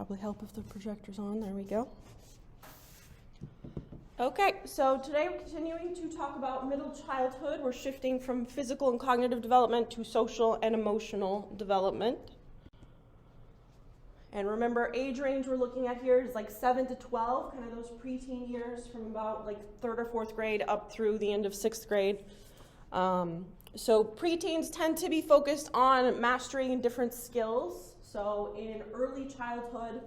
Probably help if the projector's on. There we go. Okay, so today we're continuing to talk about middle childhood. We're shifting from physical and cognitive development to social and emotional development. And remember, age range we're looking at here is like 7 to 12, kind of those preteen years from about like 3rd or 4th grade up through the end of 6th grade. So preteens tend to be focused on mastering different skills. So in early childhood,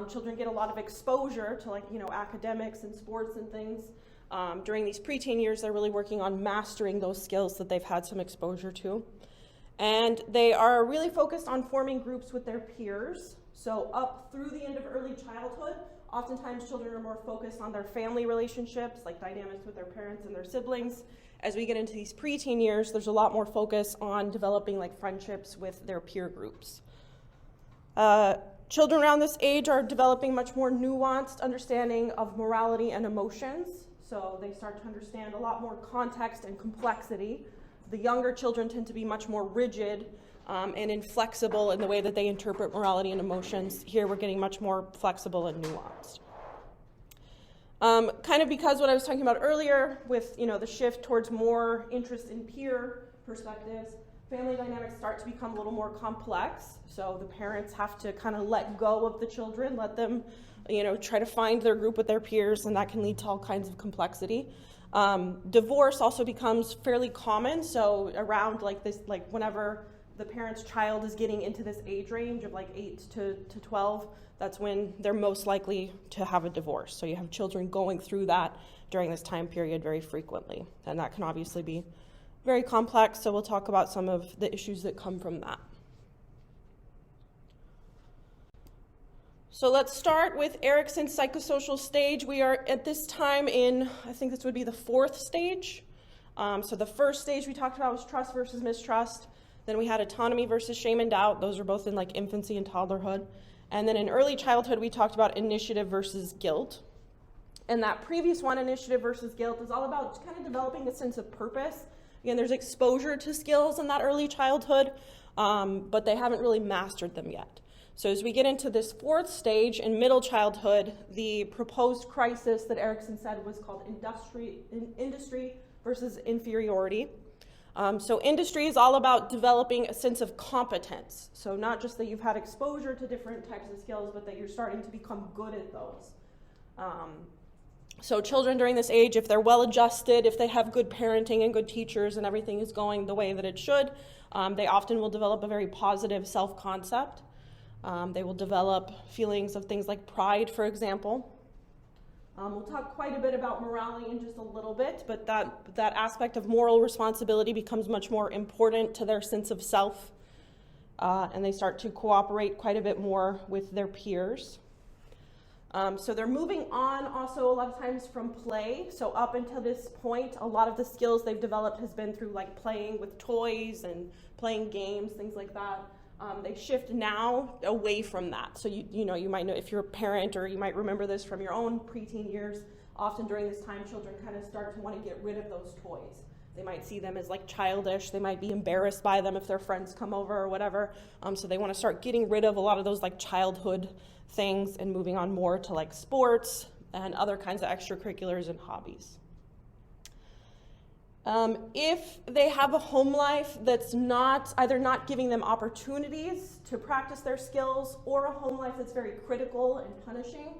children get a lot of exposure to academics and sports and things. During these preteen years, they're really working on mastering those skills that they've had some exposure to. And they are really focused on forming groups with their peers. So up through the end of early childhood, oftentimes children are more focused on their family relationships, like dynamics with their parents and their siblings. As we get into these preteen years, there's a lot more focus on developing like friendships with their peer groups. Children around this age are developing much more nuanced understanding of morality and emotions. So they start to understand a lot more context and complexity. The younger children tend to be much more rigid and inflexible in the way that they interpret morality and emotions. Here we're getting much more flexible and nuanced. Kind of because what I was talking about earlier with the shift towards more interest in peer perspectives, family dynamics start to become a little more complex. So the parents have to kind of let go of the children, let them try to find their group with their peers, and that can lead to all kinds of complexity. Divorce also becomes fairly common. So around whenever the parent's child is getting into this age range of 8 to 12, that's when they're most likely to have a divorce. So you have children going through that during this time period very frequently. And that can obviously be very complex, so we'll talk about some of the issues that come from that. So let's start with Erikson's psychosocial stage. We are at this time in, I think this would be the 4th stage. So the first stage we talked about was trust versus mistrust. Then we had autonomy versus shame and doubt. Those are both in infancy and toddlerhood. And then in early childhood, we talked about initiative versus guilt. And that previous one, initiative versus guilt, is all about kind of developing a sense of purpose. Again, there's exposure to skills in that early childhood, but they haven't really mastered them yet. So as we get into this 4th stage in middle childhood, the proposed crisis that Erikson said was called industry versus inferiority. So industry is all about developing a sense of competence. So not just that you've had exposure to different types of skills, but that you're starting to become good at those. So children during this age, if they're well adjusted, if they have good parenting and good teachers and everything is going the way that it should, they often will develop a very positive self-concept. They will develop feelings of things like pride, for example. We'll talk quite a bit about morality in just a little bit, but that aspect of moral responsibility becomes much more important to their sense of self, and they start to cooperate quite a bit more with their peers. So they're moving on also a lot of times from play. So up until this point, a lot of the skills they've developed has been through playing with toys and playing games, things like that. They shift now away from that. So you might know if you're a parent, or you might remember this from your own preteen years, often during this time children kind of start to want to get rid of those toys. They might see them as childish. They might be embarrassed by them if their friends come over or whatever. So they want to start getting rid of a lot of those childhood things and moving on more to sports and other kinds of extracurriculars and hobbies. If they have a home life that's either not giving them opportunities to practice their skills, or a home life that's very critical and punishing,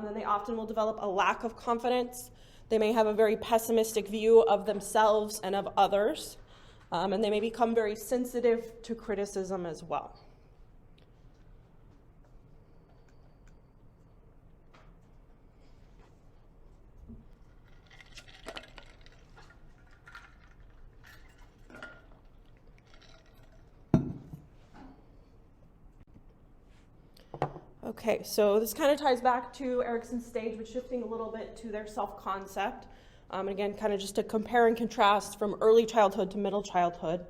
then they often will develop a lack of confidence. They may have a very pessimistic view of themselves and of others, and they may become very sensitive to criticism as well. Okay, so this kind of ties back to Erikson's stage, but shifting a little bit to their self-concept. And again, kind of just to compare and contrast from early childhood to middle childhood.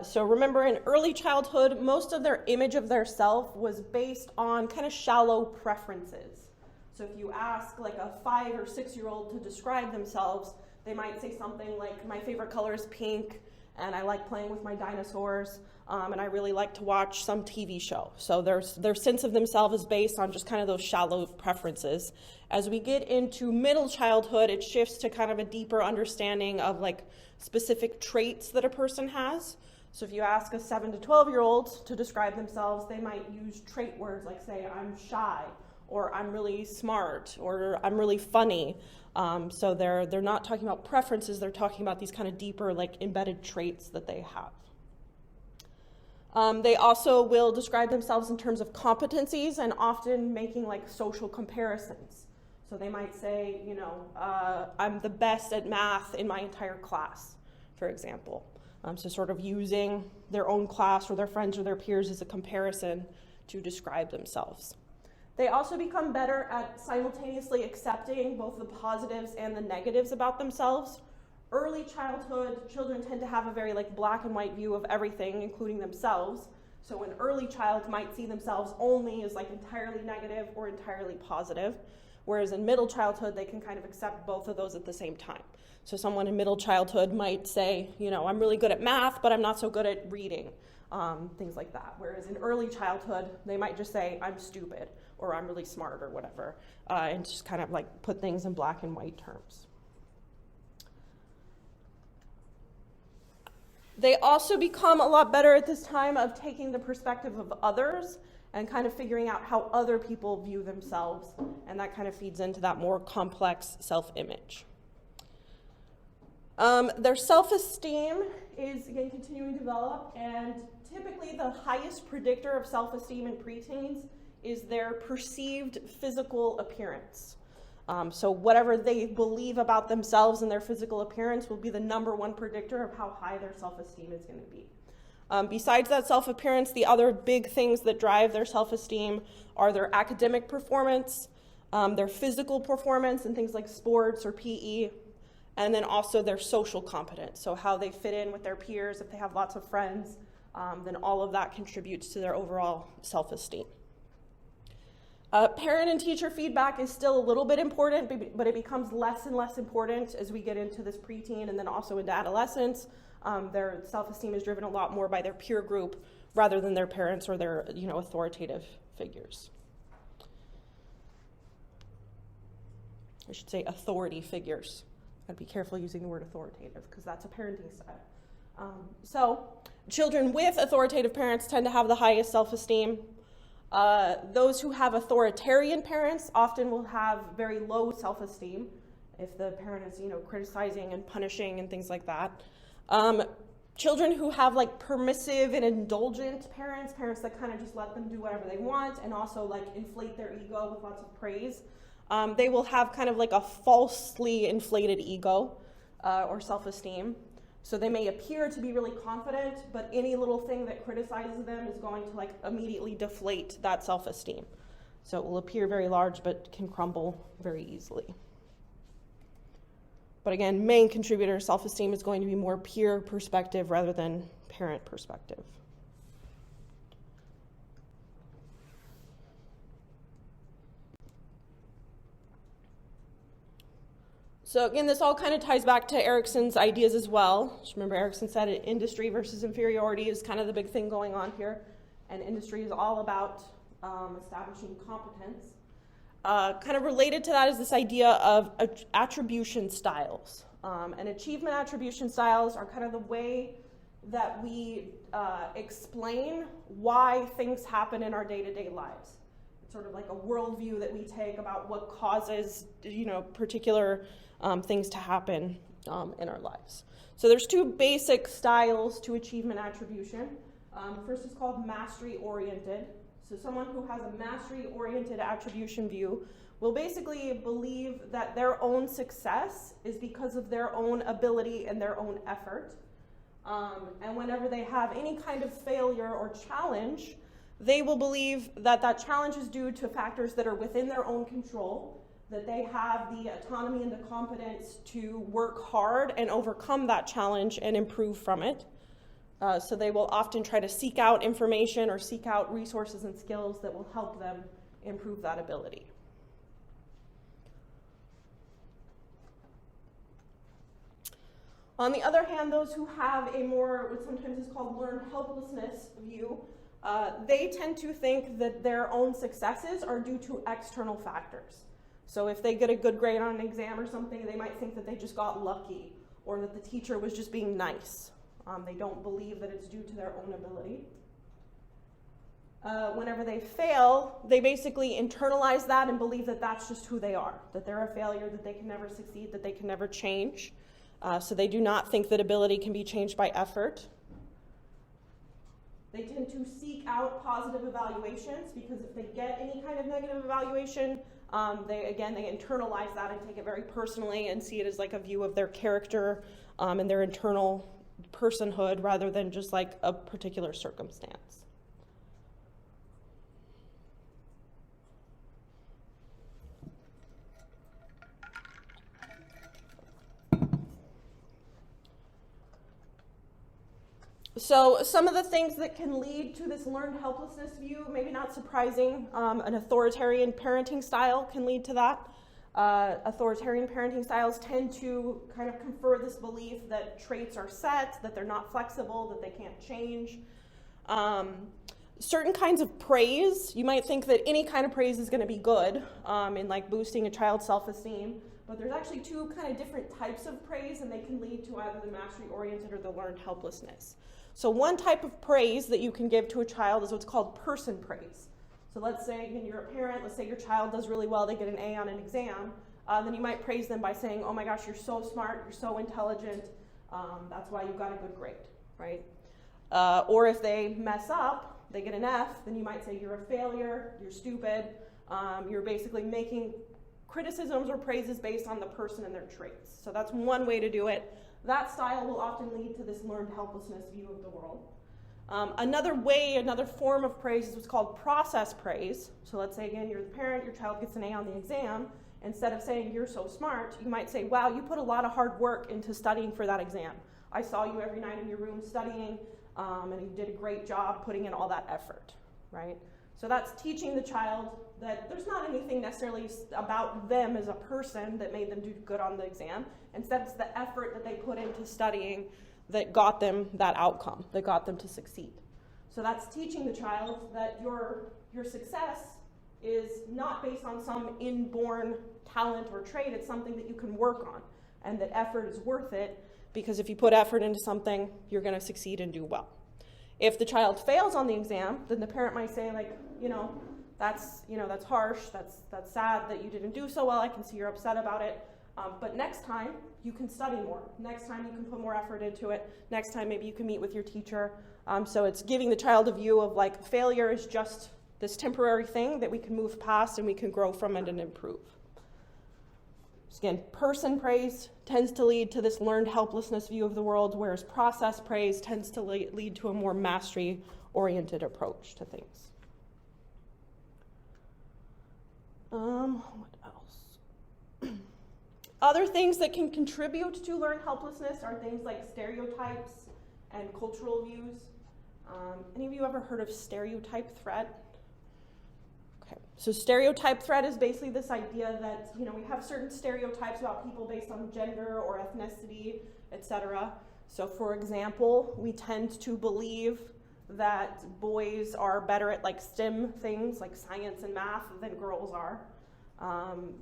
So remember, in early childhood, most of their image of their self was based on kind of shallow preferences. So if you ask a 5 or 6-year-old to describe themselves, they might say something like, my favorite color is pink, and I like playing with my dinosaurs. and I really like to watch some TV show. So their sense of themselves is based on just kind of those shallow preferences. As we get into middle childhood, it shifts to kind of a deeper understanding of like specific traits that a person has. So if you ask a 7 to 12-year-old to describe themselves, they might use trait words like say, I'm shy, or I'm really smart, or I'm really funny. So they're not talking about preferences, they're talking about these kind of deeper like embedded traits that they have. They also will describe themselves in terms of competencies and often making like social comparisons. So they might say, you know, I'm the best at math in my entire class, for example. So sort of using their own class or their friends or their peers as a comparison to describe themselves. They also become better at simultaneously accepting both the positives and the negatives about themselves. Early childhood, children tend to have a very like black and white view of everything, including themselves. So an early child might see themselves only as like entirely negative or entirely positive, whereas in middle childhood, they can kind of accept both of those at the same time. So someone in middle childhood might say, you know, I'm really good at math, but I'm not so good at reading, things like that. Whereas in early childhood, they might just say, I'm stupid, or I'm really smart, or whatever, and just kind of like put things in black and white terms. They also become a lot better at this time of taking the perspective of others and kind of figuring out how other people view themselves, and that kind of feeds into that more complex self-image. Their self-esteem is, again, continuing to develop, and typically the highest predictor of self-esteem in preteens is their perceived physical appearance. So whatever they believe about themselves and their physical appearance will be the #1 predictor of how high their self-esteem is going to be. Besides that self-appearance, the other big things that drive their self-esteem are their academic performance, their physical performance in things like sports or PE, and then also their social competence, so how they fit in with their peers, if they have lots of friends, then all of that contributes to their overall self-esteem. Parent and teacher feedback is still a little bit important, but it becomes less and less important as we get into this preteen and then also into adolescence. Their self-esteem is driven a lot more by their peer group rather than their parents or their, you know, authoritative figures. I should say authority figures. I'd be careful using the word authoritative because that's a parenting style. So children with authoritative parents tend to have the highest self-esteem. Those who have authoritarian parents often will have very low self-esteem if the parent is, you know, criticizing and punishing and things like that. Children who have like permissive and indulgent parents that kind of just let them do whatever they want and also like inflate their ego with lots of praise, they will have kind of like a falsely inflated ego or self-esteem. So they may appear to be really confident, but any little thing that criticizes them is going to like immediately deflate that self-esteem. So it will appear very large, but can crumble very easily. But again, main contributor to self-esteem is going to be more peer perspective rather than parent perspective. So again, this all kind of ties back to Erikson's ideas as well. Just remember, Erikson said industry versus inferiority is kind of the big thing going on here. And industry is all about establishing competence. Kind of related to that is this idea of attribution styles. And achievement attribution styles are kind of the way that we explain why things happen in our day-to-day lives. It's sort of like a worldview that we take about what causes, you know, particular things to happen in our lives. So there's two basic styles to achievement attribution. The first is called mastery-oriented. So someone who has a mastery-oriented attribution view will basically believe that their own success is because of their own ability and their own effort. And whenever they have any kind of failure or challenge, they will believe that that challenge is due to factors that are within their own control, that they have the autonomy and the competence to work hard and overcome that challenge and improve from it. So they will often try to seek out information or seek out resources and skills that will help them improve that ability. On the other hand, those who have a more, what sometimes is called learned helplessness view, they tend to think that their own successes are due to external factors. So if they get a good grade on an exam or something, they might think that they just got lucky, or that the teacher was just being nice. They don't believe that it's due to their own ability. Whenever they fail, they basically internalize that and believe that that's just who they are, that they're a failure, that they can never succeed, that they can never change. So they do not think that ability can be changed by effort. They tend to seek out positive evaluations because if they get any kind of negative evaluation, they internalize that and take it very personally and see it as like a view of their character and their internal personhood rather than just like a particular circumstance. So some of the things that can lead to this learned helplessness view, maybe not surprising, an authoritarian parenting style can lead to that. Authoritarian parenting styles tend to kind of confer this belief that traits are set, that they're not flexible, that they can't change. Certain kinds of praise, you might think that any kind of praise is going to be good in like boosting a child's self-esteem, but there's actually two kind of different types of praise, and they can lead to either the mastery-oriented or the learned helplessness. So one type of praise that you can give to a child is what's called person praise. So let's say you're a parent, let's say your child does really well, they get an A on an exam, then you might praise them by saying, oh my gosh, you're so smart, you're so intelligent, that's why you got a good grade, right? Or if they mess up, they get an F, then you might say you're a failure, you're stupid, you're basically making criticisms or praises based on the person and their traits. So that's one way to do it. That style will often lead to this learned helplessness view of the world. Another form of praise is what's called process praise. So let's say, again, you're the parent, your child gets an A on the exam. Instead of saying, you're so smart, you might say, wow, you put a lot of hard work into studying for that exam. I saw you every night in your room studying, and you did a great job putting in all that effort, right? So that's teaching the child that there's not anything necessarily about them as a person that made them do good on the exam. Instead, it's the effort that they put into studying that got them that outcome, that got them to succeed. So that's teaching the child that your success is not based on some inborn talent or trait, it's something that you can work on, and that effort is worth it, because if you put effort into something, you're going to succeed and do well. If the child fails on the exam, then the parent might say, like, that's harsh, that's sad that you didn't do so well, I can see you're upset about it, but next time you can study more. Next time you can put more effort into it. Next time maybe you can meet with your teacher. So it's giving the child a view of like failure is just this temporary thing that we can move past and we can grow from it and improve. So again, person praise tends to lead to this learned helplessness view of the world, whereas process praise tends to lead to a more mastery-oriented approach to things. What else? Other things that can contribute to learned helplessness are things like stereotypes and cultural views. Any of you ever heard of stereotype threat? Okay, so stereotype threat is basically this idea that, we have certain stereotypes about people based on gender or ethnicity, etc. So for example, we tend to believe that boys are better at like STEM things like science and math than girls are.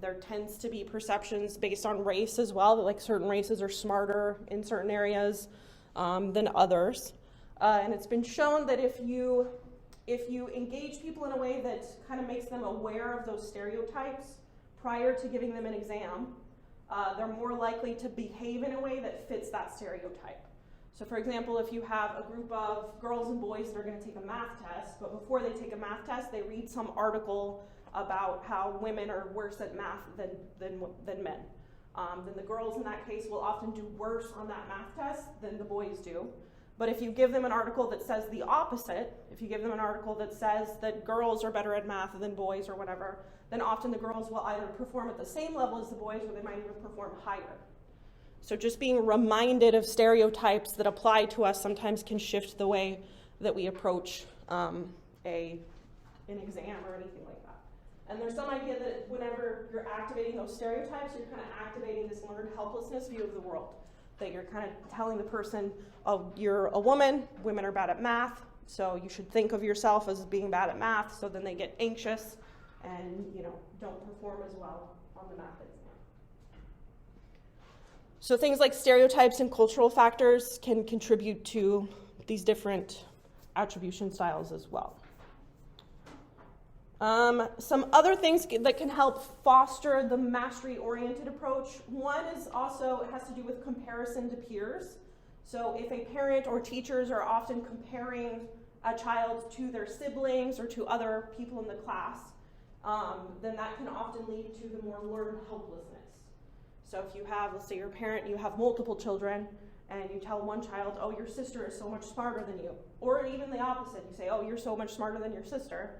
There tends to be perceptions based on race as well, that like certain races are smarter in certain areas than others. And it's been shown that if you engage people in a way that kind of makes them aware of those stereotypes prior to giving them an exam, they're more likely to behave in a way that fits that stereotype. So for example, if you have a group of girls and boys that are going to take a math test, but before they take a math test, they read some article about how women are worse at math than men. Then the girls in that case will often do worse on that math test than the boys do. But if you give them an article that says the opposite, if you give them an article that says that girls are better at math than boys or whatever, then often the girls will either perform at the same level as the boys or they might even perform higher. So just being reminded of stereotypes that apply to us sometimes can shift the way that we approach an exam or anything like that. And there's some idea that whenever you're activating those stereotypes, you're kind of activating this learned helplessness view of the world. that you're kind of telling the person, oh, you're a woman, women are bad at math, so you should think of yourself as being bad at math, so then they get anxious and, don't perform as well on the math exam. So things like stereotypes and cultural factors can contribute to these different attribution styles as well. Some other things that can help foster the mastery-oriented approach. One is also, it has to do with comparison to peers. So if a parent or teachers are often comparing a child to their siblings or to other people in the class, then that can often lead to the more learned helplessness. So if you have, let's say you're a parent, you have multiple children, and you tell one child, oh, your sister is so much smarter than you. Or even the opposite, you say, oh, you're so much smarter than your sister.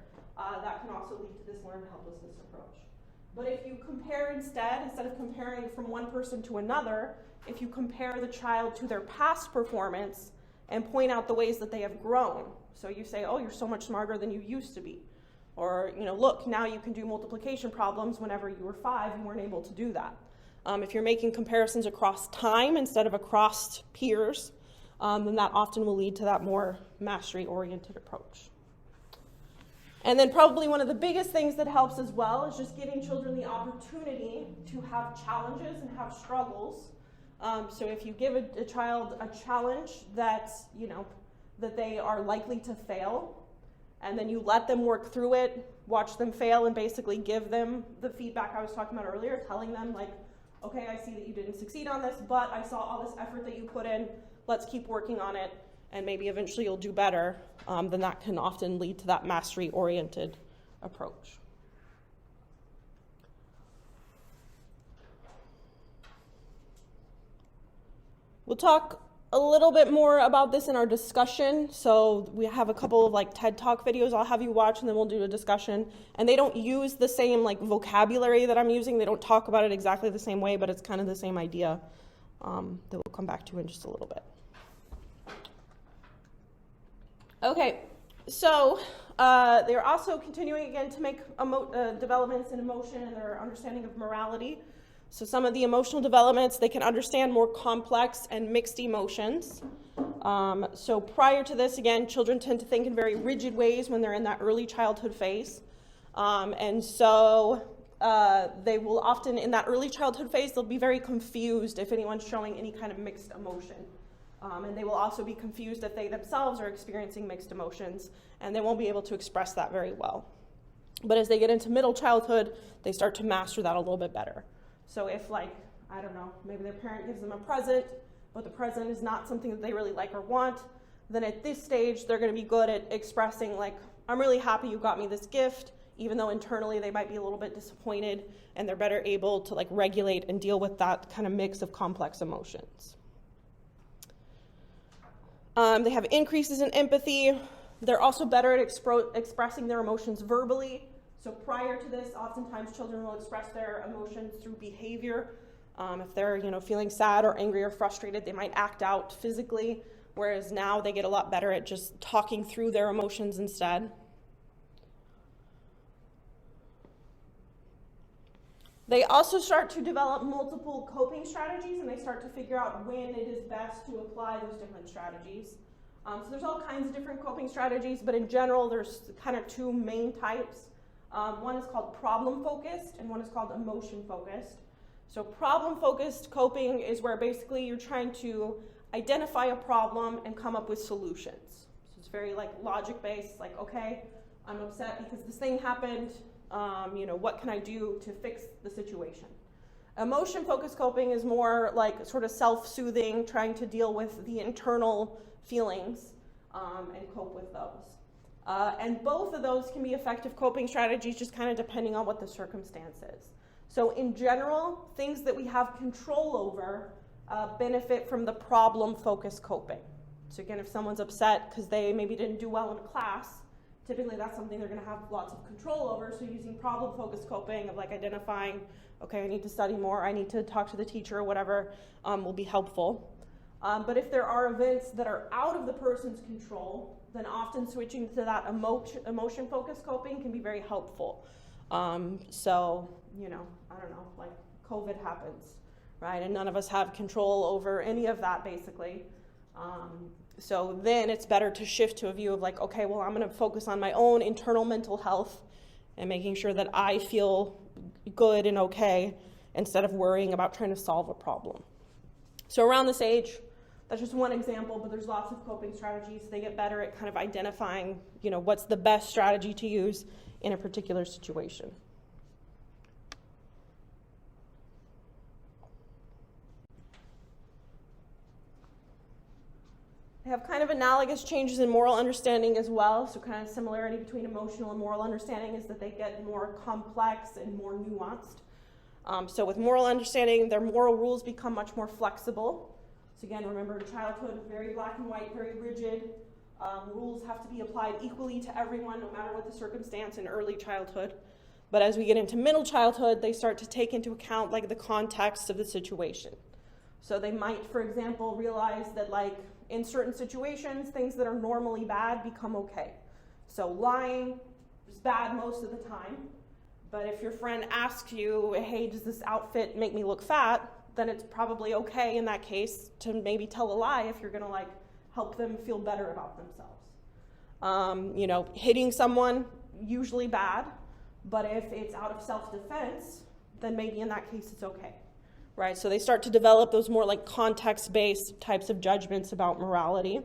That can also lead to this learned helplessness approach. But if you compare instead of comparing from one person to another, if you compare the child to their past performance and point out the ways that they have grown. So you say, oh, you're so much smarter than you used to be. Or, look, now you can do multiplication problems. Whenever you were 5, you weren't able to do that. If you're making comparisons across time instead of across peers, then that often will lead to that more mastery-oriented approach. And then probably one of the biggest things that helps as well is just giving children the opportunity to have challenges and have struggles. So if you give a child a challenge that, that they are likely to fail, and then you let them work through it, watch them fail, and basically give them the feedback I was talking about earlier, telling them like, okay, I see that you didn't succeed on this, but I saw all this effort that you put in, let's keep working on it, and maybe eventually you'll do better, then that can often lead to that mastery-oriented approach. We'll talk a little bit more about this in our discussion. So we have a couple of TED Talk videos I'll have you watch, and then we'll do a discussion. And they don't use the same vocabulary that I'm using. They don't talk about it exactly the same way, but it's kind of the same idea that we'll come back to in just a little bit. Okay, so they're also continuing again to make developments in emotion and their understanding of morality. So some of the emotional developments, they can understand more complex and mixed emotions. So prior to this, again, children tend to think in very rigid ways when they're in that early childhood phase. And so they will often, in that early childhood phase, they'll be very confused if anyone's showing any kind of mixed emotion. And they will also be confused if they themselves are experiencing mixed emotions, and they won't be able to express that very well. But as they get into middle childhood, they start to master that a little bit better. So if, I don't know, maybe their parent gives them a present, but the present is not something that they really like or want, then at this stage, they're going to be good at expressing, I'm really happy you got me this gift, even though internally they might be a little bit disappointed, and they're better able to, regulate and deal with that kind of mix of complex emotions. They have increases in empathy. They're also better at expressing their emotions verbally. So prior to this, oftentimes children will express their emotions through behavior. If they're, feeling sad or angry or frustrated, they might act out physically, whereas now they get a lot better at just talking through their emotions instead. They also start to develop multiple coping strategies, and they start to figure out when it is best to apply those different strategies. So there's all kinds of different coping strategies, but in general, there's kind of two main types. One is called problem-focused, and one is called emotion-focused. So problem-focused coping is where basically you're trying to identify a problem and come up with solutions. So it's very logic-based, okay, I'm upset because this thing happened, what can I do to fix the situation? Emotion-focused coping is more sort of self-soothing, trying to deal with the internal feelings and cope with those. And both of those can be effective coping strategies, just kind of depending on what the circumstance is. So in general, things that we have control over benefit from the problem-focused coping. So again, if someone's upset because they maybe didn't do well in a class, typically that's something they're going to have lots of control over. So using problem-focused coping of identifying, okay, I need to study more, I need to talk to the teacher or whatever, will be helpful. But if there are events that are out of the person's control, then often switching to that emotion-focused coping can be very helpful. So, I don't know, COVID happens. right? And none of us have control over any of that, basically. So then it's better to shift to a view of like, okay, well, I'm going to focus on my own internal mental health and making sure that I feel good and okay instead of worrying about trying to solve a problem. So around this age, that's just one example, but there's lots of coping strategies. They get better at kind of identifying, what's the best strategy to use in a particular situation. They have kind of analogous changes in moral understanding as well. So kind of similarity between emotional and moral understanding is that they get more complex and more nuanced. So with moral understanding, their moral rules become much more flexible. So again, remember in childhood, very black and white, very rigid. Rules have to be applied equally to everyone, no matter what the circumstance in early childhood. But as we get into middle childhood, they start to take into account like the context of the situation. So they might, for example, realize that like in certain situations, things that are normally bad become okay. So lying is bad most of the time. But if your friend asks you, hey, does this outfit make me look fat? Then it's probably okay in that case to maybe tell a lie if you're gonna like help them feel better about themselves. Hitting someone, usually bad, but if it's out of self-defense, then maybe in that case it's okay, right? So they start to develop those more like context-based types of judgments about morality.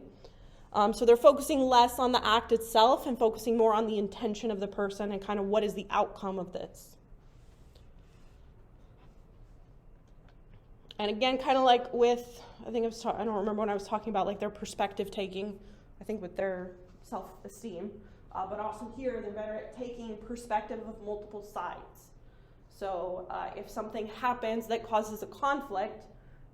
So they're focusing less on the act itself and focusing more on the intention of the person and kind of what is the outcome of this. And again, kind of like with, I don't remember when I was talking about like their perspective taking, I think with their self-esteem, but also here they're better at taking perspective of multiple sides. So if something happens that causes a conflict,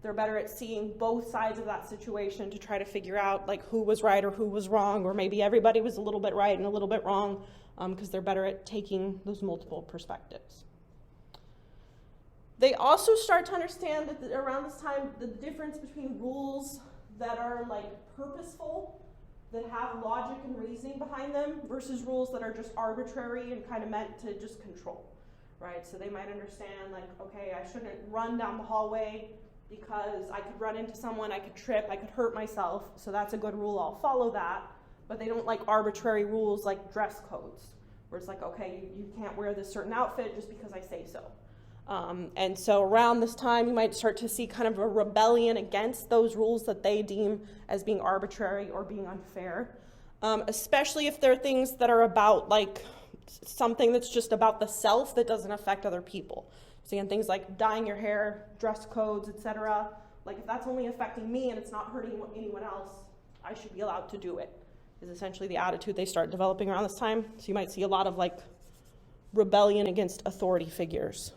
they're better at seeing both sides of that situation to try to figure out like who was right or who was wrong, or maybe everybody was a little bit right and a little bit wrong, because they're better at taking those multiple perspectives. They also start to understand that around this time, the difference between rules that are like purposeful, that have logic and reasoning behind them, versus rules that are just arbitrary and kind of meant to just control, right? So they might understand like, okay, I shouldn't run down the hallway because I could run into someone, I could trip, I could hurt myself, so that's a good rule, I'll follow that. But they don't like arbitrary rules like dress codes, where it's like, okay, you can't wear this certain outfit just because I say so. And so around this time, you might start to see kind of a rebellion against those rules that they deem as being arbitrary or being unfair, especially if they're things that are about like something that's just about the self that doesn't affect other people. So again, things like dyeing your hair, dress codes, etc. Like if that's only affecting me and it's not hurting anyone else, I should be allowed to do it, is essentially the attitude they start developing around this time. So you might see a lot of like rebellion against authority figures.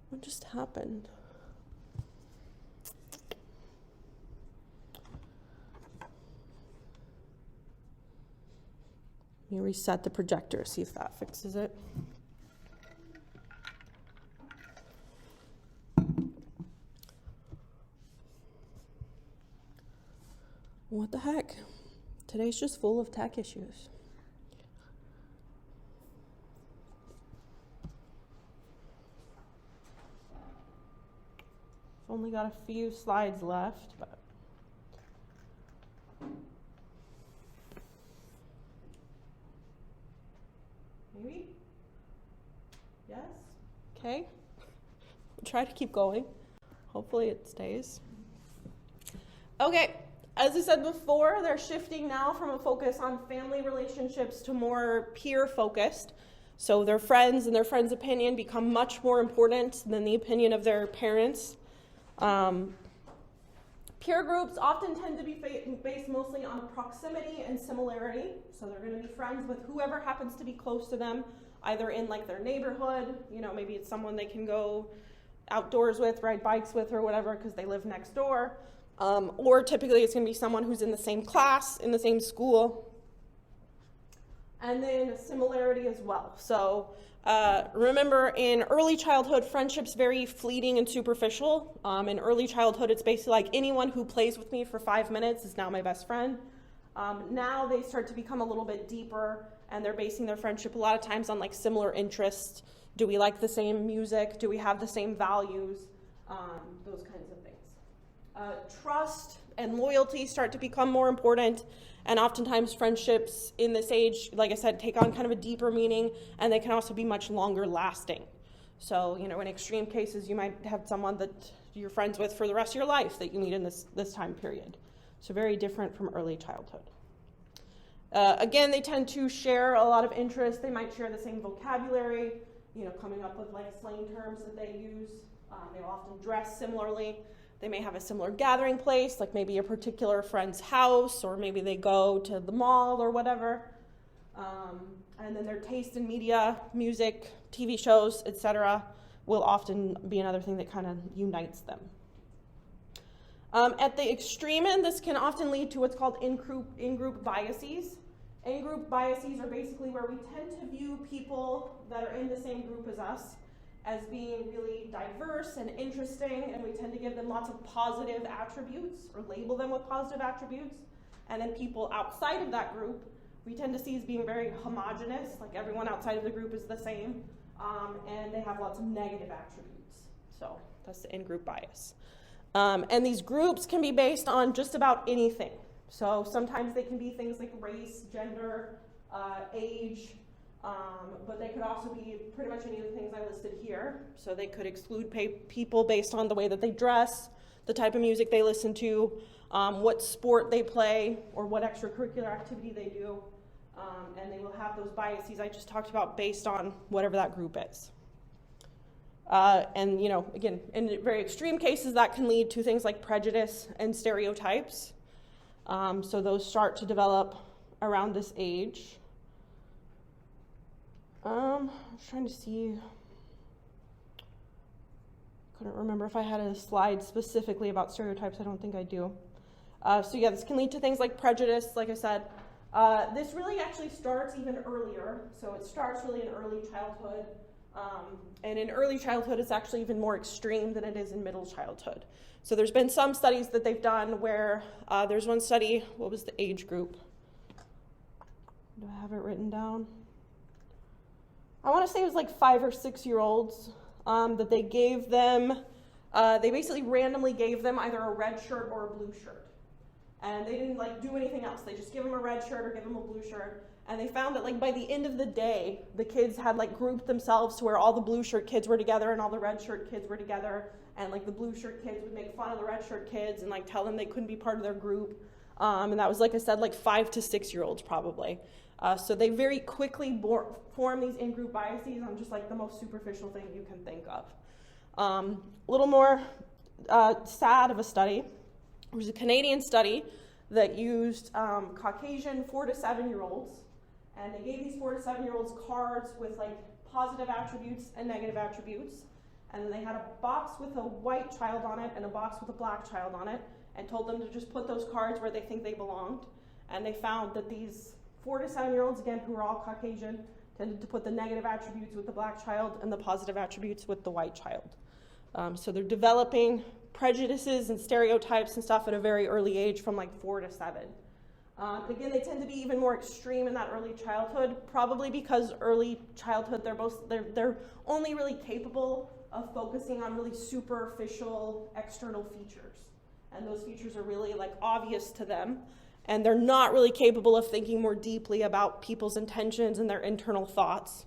What just happened? Let me reset the projector, see if that fixes it. What the heck? Today's just full of tech issues. I've only got a few slides left, but maybe? Yes? Okay. We'll try to keep going. Hopefully it stays. Okay. As I said before, they're shifting now from a focus on family relationships to more peer-focused. So their friends and their friends' opinion become much more important than the opinion of their parents. Peer groups often tend to be based mostly on proximity and similarity. So they're going to be friends with whoever happens to be close to them, either in like their neighborhood, maybe it's someone they can go outdoors with, ride bikes with or whatever because they live next door. Or typically it's going to be someone who's in the same class, in the same school. And then similarity as well. So remember, in early childhood, friendship's very fleeting and superficial. In early childhood, it's basically like anyone who plays with me for 5 minutes is now my best friend. Now they start to become a little bit deeper, and they're basing their friendship a lot of times on like similar interests. Do we like the same music? Do we have the same values? those kinds of things. Trust and loyalty start to become more important, and oftentimes friendships in this age, like I said, take on kind of a deeper meaning, and they can also be much longer lasting. So, in extreme cases, you might have someone that you're friends with for the rest of your life that you meet in this time period. So very different from early childhood. Again, they tend to share a lot of interests. They might share the same vocabulary, coming up with like slang terms that they use. They'll often dress similarly. They may have a similar gathering place, like maybe a particular friend's house, or maybe they go to the mall or whatever. And then their taste in media, music, TV shows, etc., will often be another thing that kind of unites them. At the extreme end, this can often lead to what's called in-group biases. In-group biases are basically where we tend to view people that are in the same group as us as being really diverse and interesting, and we tend to give them lots of positive attributes or label them with positive attributes. And then people outside of that group, we tend to see as being very homogenous, like everyone outside of the group is the same, and they have lots of negative attributes. So that's the in-group bias. And these groups can be based on just about anything. So sometimes they can be things like race, gender, age, but they could also be pretty much any of the things I listed here. So they could exclude people based on the way that they dress, the type of music they listen to, what sport they play, or what extracurricular activity they do. And they will have those biases I just talked about based on whatever that group is. And again, in very extreme cases, that can lead to things like prejudice and stereotypes. So those start to develop around this age. I was trying to see, couldn't remember if I had a slide specifically about stereotypes. I don't think I do. So yeah, this can lead to things like prejudice, like I said. This really actually starts even earlier. So it starts really in early childhood. And in early childhood, it's actually even more extreme than it is in middle childhood. So there's been some studies that they've done where there's one study, what was the age group? Do I have it written down? I want to say it was like 5 or 6 year olds that they gave them, they basically randomly gave them either a red shirt or a blue shirt. And they didn't do anything else. They just give them a red shirt or give them a blue shirt. And they found that by the end of the day, the kids had grouped themselves to where all the blue shirt kids were together and all the red shirt kids were together. And the blue shirt kids would make fun of the red shirt kids and tell them they couldn't be part of their group. And that was, like I said, 5 to 6 year olds probably. So they very quickly form these in-group biases on just the most superficial thing you can think of. A little more sad of a study. It was a Canadian study that used Caucasian 4 to 7 year olds. And they gave these 4 to 7 year olds cards with positive attributes and negative attributes. And then they had a box with a white child on it and a box with a black child on it, and told them to just put those cards where they think they belonged. And they found that these 4 to 7 year olds, again, who were all Caucasian, tended to put the negative attributes with the black child and the positive attributes with the white child. So they're developing prejudices and stereotypes and stuff at a very early age from 4 to 7. Again, they tend to be even more extreme in that early childhood, probably because early childhood, they're only really capable of focusing on really superficial external features. And those features are really obvious to them. And they're not really capable of thinking more deeply about people's intentions and their internal thoughts.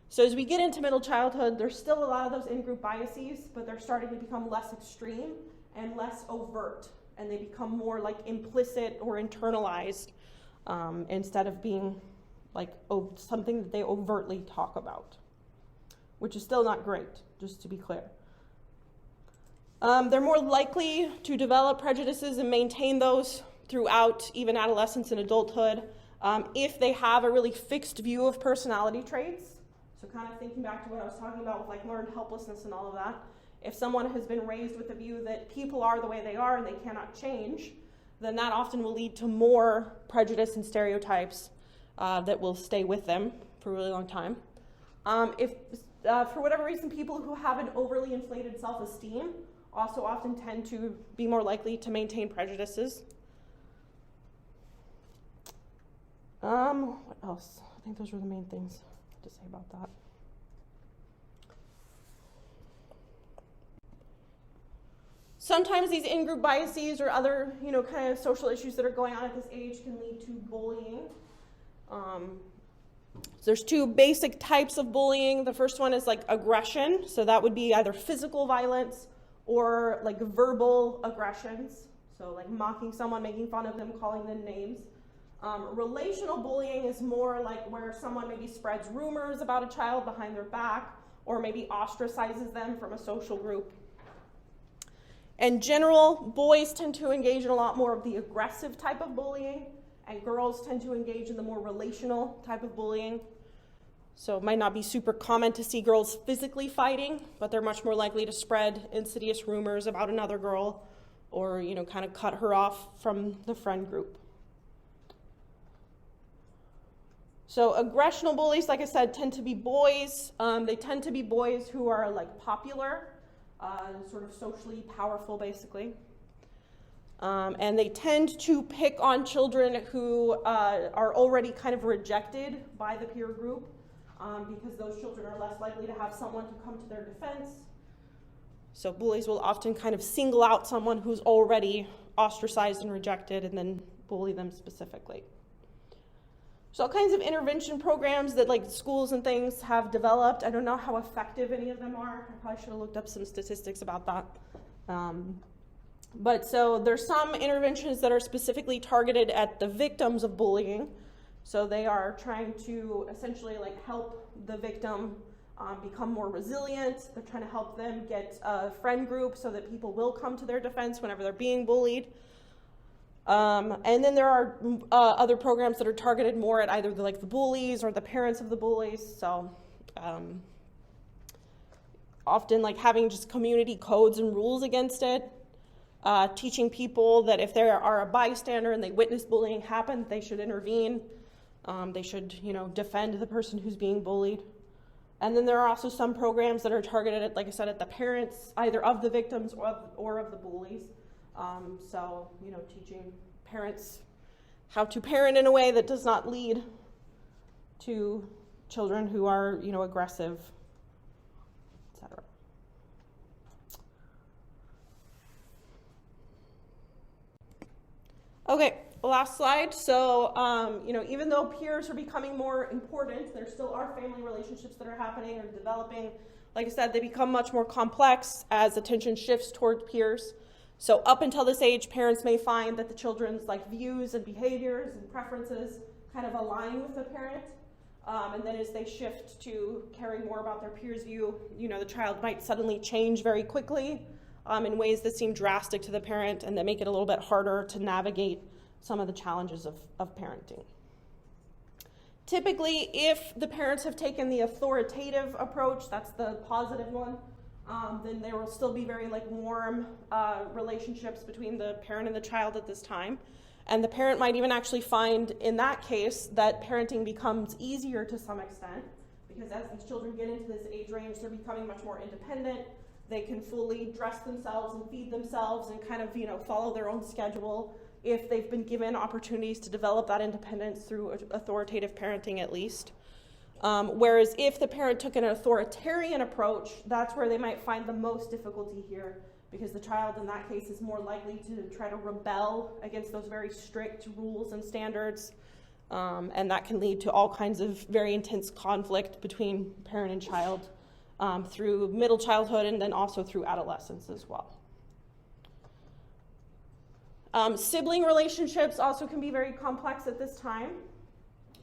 So as we get into middle childhood, there's still a lot of those in-group biases, but they're starting to become less extreme and less overt. And they become more implicit or internalized instead of being something that they overtly talk about, which is still not great, just to be clear. They're more likely to develop prejudices and maintain those throughout even adolescence and adulthood if they have a really fixed view of personality traits. So kind of thinking back to what I was talking about with learned helplessness and all of that. If someone has been raised with the view that people are the way they are and they cannot change, then that often will lead to more prejudice and stereotypes that will stay with them for a really long time. If for whatever reason, people who have an overly inflated self-esteem also often tend to be more likely to maintain prejudices. What else? I think those were the main things to say about that. Sometimes these in-group biases or other, kind of social issues that are going on at this age can lead to bullying. So there's two basic types of bullying. The first one is like aggression. So that would be either physical violence or like verbal aggressions. So like mocking someone, making fun of them, calling them names. Relational bullying is more like where someone maybe spreads rumors about a child behind their back or maybe ostracizes them from a social group. In general, boys tend to engage in a lot more of the aggressive type of bullying, and girls tend to engage in the more relational type of bullying. So it might not be super common to see girls physically fighting, but they're much more likely to spread insidious rumors about another girl or, kind of cut her off from the friend group. So aggressional bullies, like I said, tend to be boys. They tend to be boys who are like popular, sort of socially powerful, basically. And they tend to pick on children who are already kind of rejected by the peer group because those children are less likely to have someone to come to their defense. So bullies will often kind of single out someone who's already ostracized and rejected and then bully them specifically. So all kinds of intervention programs that like schools and things have developed. I don't know how effective any of them are. I probably should have looked up some statistics about that. But so there's some interventions that are specifically targeted at the victims of bullying. So they are trying to essentially like help the victim become more resilient. They're trying to help them get a friend group so that people will come to their defense whenever they're being bullied. And then there are other programs that are targeted more at either the bullies or the parents of the bullies. So often like having just community codes and rules against it. Teaching people that if they are a bystander and they witness bullying happen, they should intervene. They should, defend the person who's being bullied. And then there are also some programs that are targeted at, like I said, at the parents, either of the victims or of the bullies. So, teaching parents how to parent in a way that does not lead to children who are, aggressive, etc. Okay, last slide. So, even though peers are becoming more important, there still are family relationships that are happening or developing. Like I said, they become much more complex as attention shifts toward peers. So up until this age, parents may find that the children's views and behaviors and preferences kind of align with the parent. And then as they shift to caring more about their peers' view, the child might suddenly change very quickly in ways that seem drastic to the parent and that make it a little bit harder to navigate some of the challenges of parenting. Typically, if the parents have taken the authoritative approach, that's the positive one, then there will still be very warm relationships between the parent and the child at this time. And the parent might even actually find in that case that parenting becomes easier to some extent, because as these children get into this age range, they're becoming much more independent. They can fully dress themselves and feed themselves and kind of, follow their own schedule if they've been given opportunities to develop that independence through authoritative parenting at least. Whereas if the parent took an authoritarian approach, that's where they might find the most difficulty here, because the child in that case is more likely to try to rebel against those very strict rules and standards, and that can lead to all kinds of very intense conflict between parent and child through middle childhood and then also through adolescence as well. Sibling relationships also can be very complex at this time.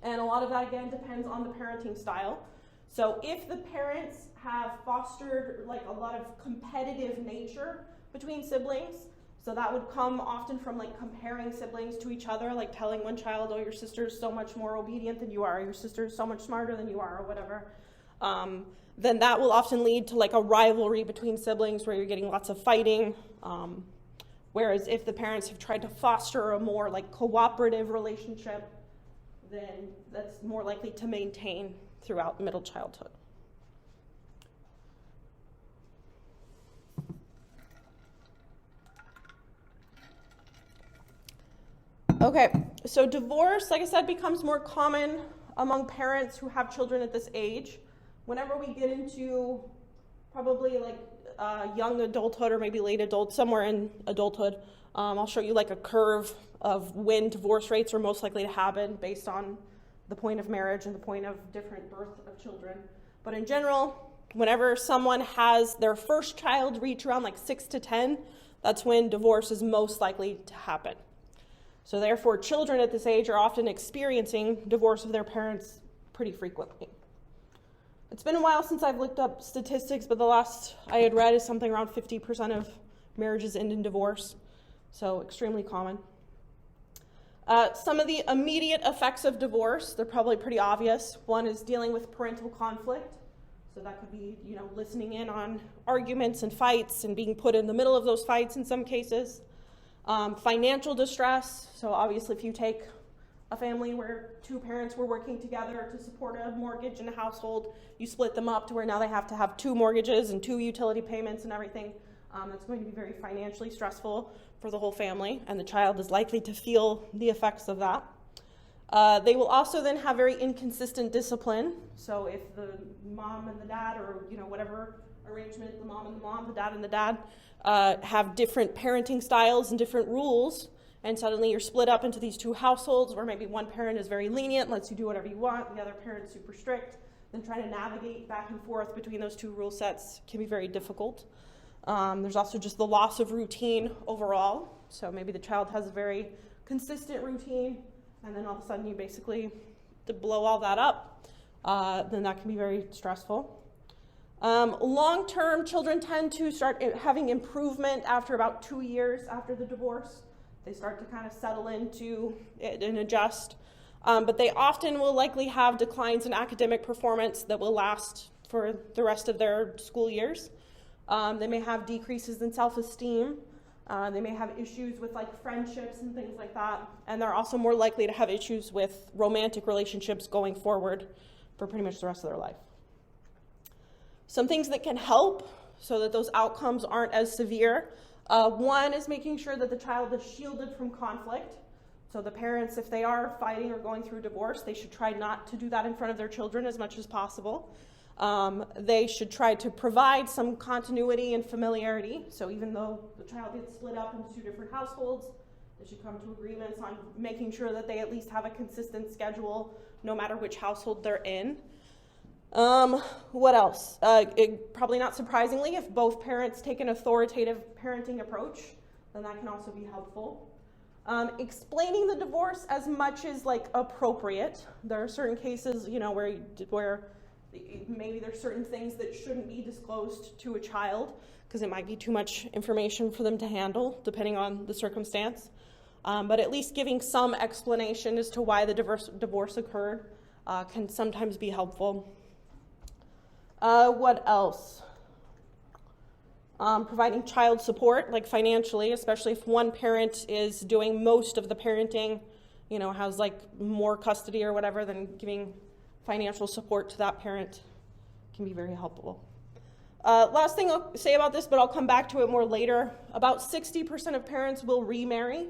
And a lot of that, again, depends on the parenting style. So if the parents have fostered a lot of competitive nature between siblings, so that would come often from comparing siblings to each other, telling one child, oh, your sister's so much more obedient than you are, your sister's so much smarter than you are, or whatever, then that will often lead to a rivalry between siblings where you're getting lots of fighting. Whereas if the parents have tried to foster a more cooperative relationship, then that's more likely to maintain throughout middle childhood. Okay, so divorce, like I said, becomes more common among parents who have children at this age. Whenever we get into probably like young adulthood or maybe late adult, somewhere in adulthood. I'll show you like a curve of when divorce rates are most likely to happen based on the point of marriage and the point of different birth of children. But in general, whenever someone has their first child reach around like 6 to 10, that's when divorce is most likely to happen. So therefore, children at this age are often experiencing divorce of their parents pretty frequently. It's been a while since I've looked up statistics, but the last I had read is something around 50% of marriages end in divorce, so extremely common. Some of the immediate effects of divorce, they're probably pretty obvious. One is dealing with parental conflict. So that could be, listening in on arguments and fights and being put in the middle of those fights in some cases. Financial distress. So obviously if you take a family where two parents were working together to support a mortgage in a household, you split them up to where now they have to have 2 mortgages and 2 utility payments and everything. That's going to be very financially stressful for the whole family, and the child is likely to feel the effects of that. They will also then have very inconsistent discipline. So if the mom and the dad, or whatever arrangement, the mom and the mom, the dad and the dad, have different parenting styles and different rules, and suddenly you're split up into these 2 households where maybe one parent is very lenient, lets you do whatever you want, the other parent's super strict, then trying to navigate back and forth between those 2 rule sets can be very difficult. There's also just the loss of routine overall. So maybe the child has a very consistent routine, and then all of a sudden you basically to blow all that up, then that can be very stressful. Long-term, children tend to start having improvement after about 2 years after the divorce. They start to kind of settle into it and adjust. But they often will likely have declines in academic performance that will last for the rest of their school years. They may have decreases in self-esteem. They may have issues with like friendships and things like that. And they're also more likely to have issues with romantic relationships going forward for pretty much the rest of their life. Some things that can help so that those outcomes aren't as severe. One is making sure that the child is shielded from conflict. So the parents, if they are fighting or going through divorce, they should try not to do that in front of their children as much as possible. They should try to provide some continuity and familiarity. So even though the child gets split up into 2 different households, they should come to agreements on making sure that they at least have a consistent schedule no matter which household they're in. What else? Probably not surprisingly, if both parents take an authoritative parenting approach, then that can also be helpful. Explaining the divorce as much as like appropriate. There are certain cases, where maybe there's certain things that shouldn't be disclosed to a child because it might be too much information for them to handle depending on the circumstance. But at least giving some explanation as to why the divorce occurred can sometimes be helpful. What else? Providing child support, like financially, especially if one parent is doing most of the parenting, has like more custody or whatever, then giving financial support to that parent can be very helpful. Last thing I'll say about this, but I'll come back to it more later. About 60% of parents will remarry.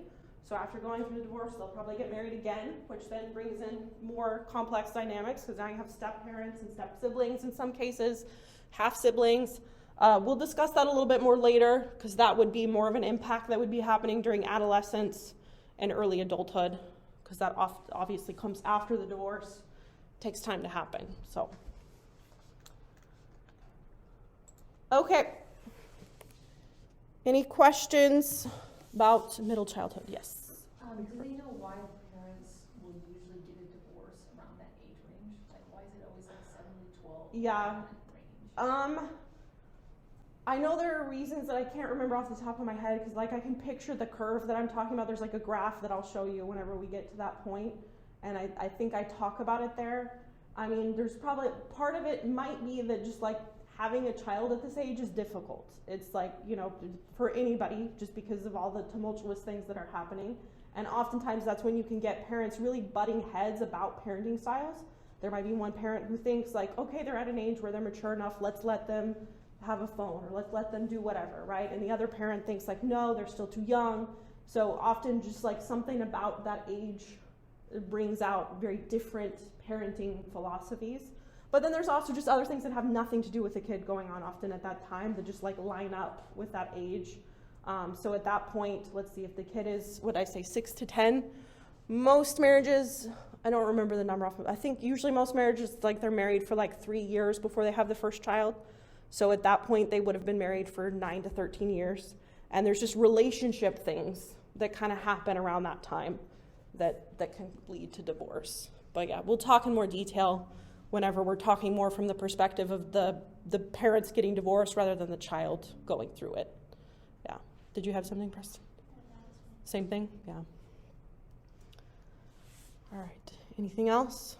So after going through the divorce, they'll probably get married again, which then brings in more complex dynamics because now you have step-parents and step-siblings in some cases, half-siblings. We'll discuss that a little bit more later because that would be more of an impact that would be happening during adolescence and early adulthood because that obviously comes after the divorce. Takes time to happen. So, okay. Any questions about middle childhood? Yes. Do they know why parents will usually get a divorce around that age range? Like, why is it always like 7 to 12? Yeah. Range? I know there are reasons that I can't remember off the top of my head because, like, I can picture the curve that I'm talking about. There's like a graph that I'll show you whenever we get to that point. And I think I talk about it there. I mean, there's probably, part of it might be that just like having a child at this age is difficult. It's like, for anybody, just because of all the tumultuous things that are happening. And oftentimes that's when you can get parents really butting heads about parenting styles. There might be one parent who thinks like, okay, they're at an age where they're mature enough, let's let them have a phone or let's let them do whatever, right? And the other parent thinks like, no, they're still too young. So often just like something about that age brings out very different parenting philosophies. But then there's also just other things that have nothing to do with the kid going on often at that time that just like line up with that age. So at that point, let's see, if the kid is, what I say, 6 to 10, most marriages, I don't remember the number off, I think usually most marriages, like they're married for like 3 years before they have the first child. So at that point, they would have been married for 9 to 13 years. And there's just relationship things that kind of happen around that time that can lead to divorce. But yeah, we'll talk in more detail whenever we're talking more from the perspective of the parents getting divorced rather than the child going through it. Yeah. Did you have something, Preston? Same thing? Yeah. All right. Anything else?